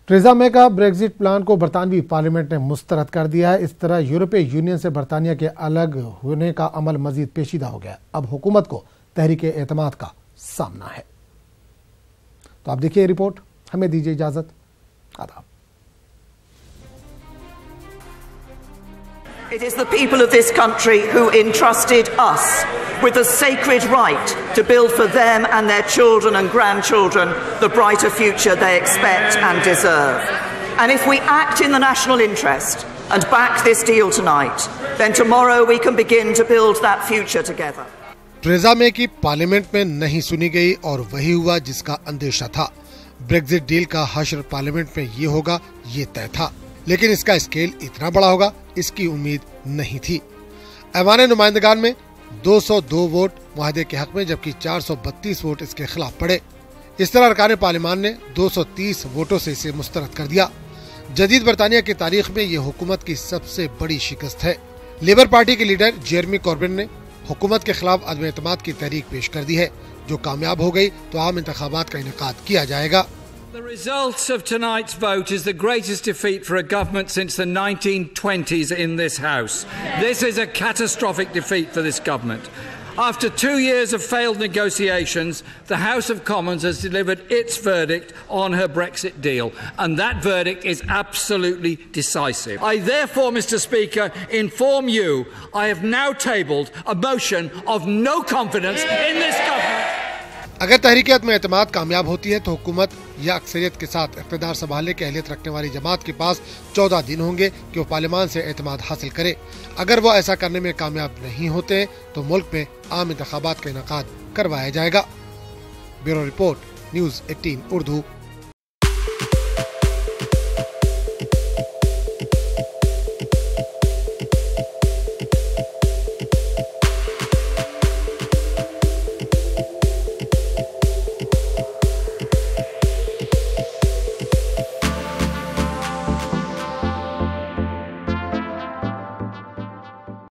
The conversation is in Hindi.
टेरेसा मे का ब्रेक्जिट प्लान को बरतानवी पार्लियामेंट ने मुस्तरद कर दिया है। इस तरह यूरोपीय यूनियन से बरतानिया के अलग होने का अमल मजीद पेचीदा हो गया। अब हुकूमत को तहरीके एतमाद का सामना है। तो आप देखिए रिपोर्ट, हमें दीजिए इजाजत। आदाब। It is the people of this country who entrusted us with the sacred right to build for them and their children and grandchildren the brighter future they expect and deserve. And if we act in the national interest and back this deal tonight, then tomorrow we can begin to build that future together. Theresa May की पार्लियामेंट में नहीं सुनी गई और वही हुआ जिसका अंदेशा था। ब्रेक्जिट डील का हश्र पार्लियामेंट में ये होगा, ये तय था, लेकिन इसका स्केल इतना बड़ा होगा इसकी उम्मीद नहीं थी। ऐवान नुमाइंदगान में 202 वोट मुआहदे के हक में, जबकि 432 वोट इसके खिलाफ पड़े। इस तरह अरकान पार्लियामान ने 230 वोटों से इसे मुस्तरद कर दिया। जदीद बरतानिया की तारीख में ये हुकूमत की सबसे बड़ी शिकस्त है। लेबर पार्टी के लीडर जेरमी कॉर्बिन ने हुकूमत के खिलाफ अदम एतमाद की तहरीक पेश कर दी है। जो कामयाब हो गई तो आम इंतखाबात का इनेकाद किया जाएगा। The result of tonight's vote is the greatest defeat for a government since the 1920s in this House. This is a catastrophic defeat for this government. After 2 years of failed negotiations, the House of Commons has delivered its verdict on her Brexit deal, and that verdict is absolutely decisive. I therefore, Mr. Speaker, inform you I have now tabled a motion of no confidence in this government. अगर तहरीक अदम एतमाद कामयाब होती है तो हुकूमत या अक्सरियत के साथ इक़्तिदार संभालने की अहलियत रखने वाली जमात के पास 14 दिन होंगे कि वो पार्लियामान से एतमाद हासिल करे। अगर वो ऐसा करने में कामयाब नहीं होते तो मुल्क में आम इंतखाबात का इनेकाद करवाया जाएगा। Bureau report, news 18 Urdu.